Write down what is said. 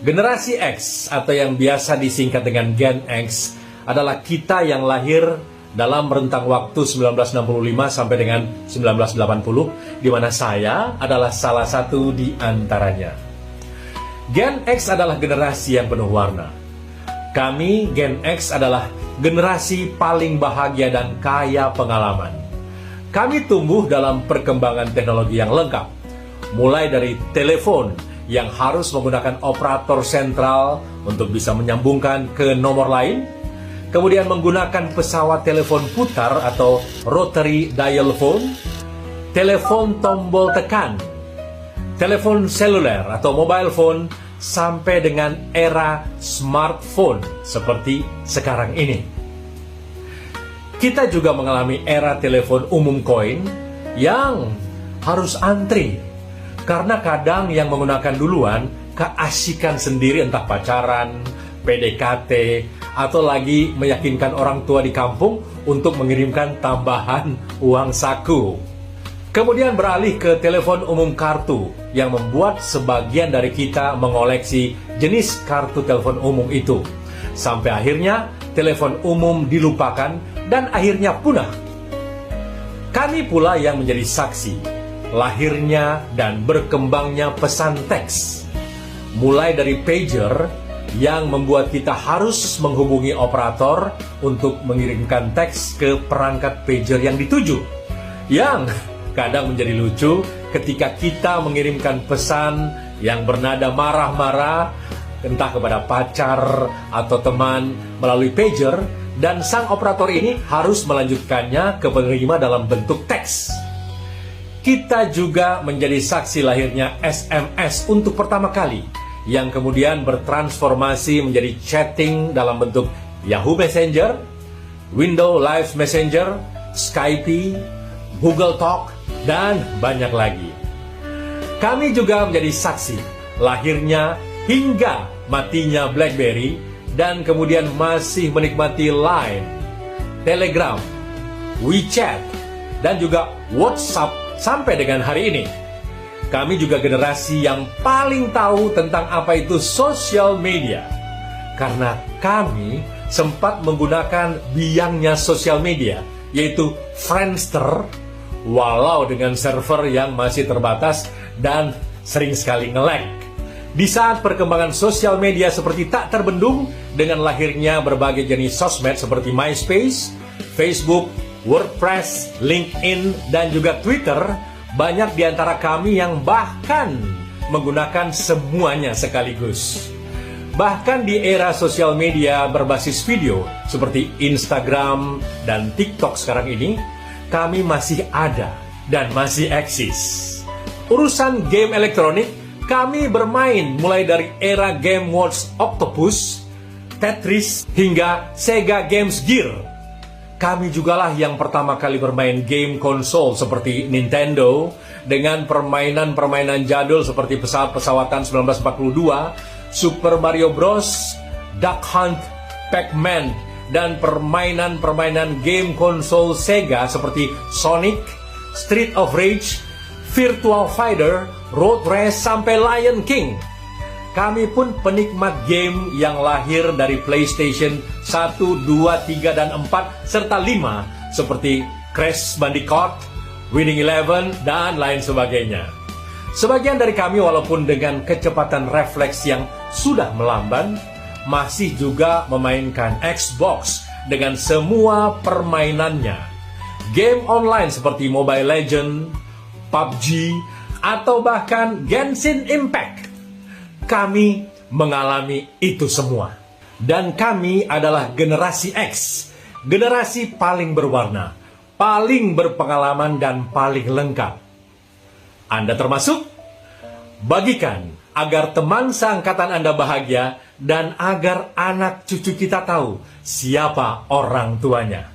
Generasi X atau yang biasa disingkat dengan Gen X adalah kita yang lahir dalam rentang waktu 1965 sampai dengan 1980, di mana saya adalah salah satu di antaranya. Gen X adalah generasi yang penuh warna. Kami, Gen X, adalah generasi paling bahagia dan kaya pengalaman. Kami tumbuh dalam perkembangan teknologi yang lengkap, mulai dari telepon yang harus menggunakan operator sentral untuk bisa menyambungkan ke nomor lain, kemudian menggunakan pesawat telepon putar atau rotary dial phone, telepon tombol tekan, telepon seluler atau mobile phone, sampai dengan era smartphone seperti sekarang ini. Kita juga mengalami era telepon umum koin yang harus antri, karena kadang yang menggunakan duluan keasikan sendiri, entah pacaran, PDKT, atau lagi meyakinkan orang tua di kampung untuk mengirimkan tambahan uang saku. Kemudian beralih ke telepon umum kartu yang membuat sebagian dari kita mengoleksi jenis kartu telepon umum itu. Sampai akhirnya telepon umum dilupakan dan akhirnya punah. Kami pula yang menjadi saksi lahirnya dan berkembangnya pesan teks. Mulai dari pager yang membuat kita harus menghubungi operator untuk mengirimkan teks ke perangkat pager yang dituju. Yang kadang menjadi lucu ketika kita mengirimkan pesan yang bernada marah-marah, entah kepada pacar atau teman melalui pager, dan sang operator ini harus melanjutkannya ke penerima dalam bentuk teks. Kita juga menjadi saksi lahirnya SMS untuk pertama kali, yang kemudian bertransformasi menjadi chatting dalam bentuk Yahoo Messenger, Windows Live Messenger, Skype, Google Talk, dan banyak lagi. Kami juga menjadi saksi lahirnya hingga matinya BlackBerry, dan kemudian masih menikmati Line, Telegram, WeChat, dan juga WhatsApp sampai dengan hari ini. Kami juga generasi yang paling tahu tentang apa itu sosial media, karena kami sempat menggunakan biangnya sosial media, yaitu Friendster, walau dengan server yang masih terbatas dan sering sekali nge-lag. Di saat perkembangan sosial media seperti tak terbendung dengan lahirnya berbagai jenis sosmed seperti MySpace, Facebook, WordPress, LinkedIn, dan juga Twitter, banyak di antara kami yang bahkan menggunakan semuanya sekaligus. Bahkan di era sosial media berbasis video seperti Instagram dan TikTok sekarang ini, kami masih ada dan masih eksis. Urusan game elektronik, kami bermain mulai dari era Game Watch Octopus, Tetris, hingga Sega Games Gear. Kami jugalah yang pertama kali bermain game konsol seperti Nintendo, dengan permainan-permainan jadul seperti pesawat-pesawatan 1942, Super Mario Bros, Duck Hunt, Pac-Man, dan permainan-permainan game konsol Sega seperti Sonic, Street of Rage, Virtua Fighter, Road Race, sampai Lion King. Kami pun penikmat game yang lahir dari PlayStation 1, 2, 3, dan 4, serta 5, seperti Crash Bandicoot, Winning Eleven, dan lain sebagainya. Sebagian dari kami walaupun dengan kecepatan refleks yang sudah melamban, masih juga memainkan Xbox dengan semua permainannya. Game online seperti Mobile Legends, PUBG, atau bahkan Genshin Impact. Kami mengalami itu semua. Dan kami adalah generasi X, generasi paling berwarna, paling berpengalaman, dan paling lengkap. Anda termasuk? Bagikan agar teman seangkatan Anda bahagia dan agar anak cucu kita tahu siapa orang tuanya.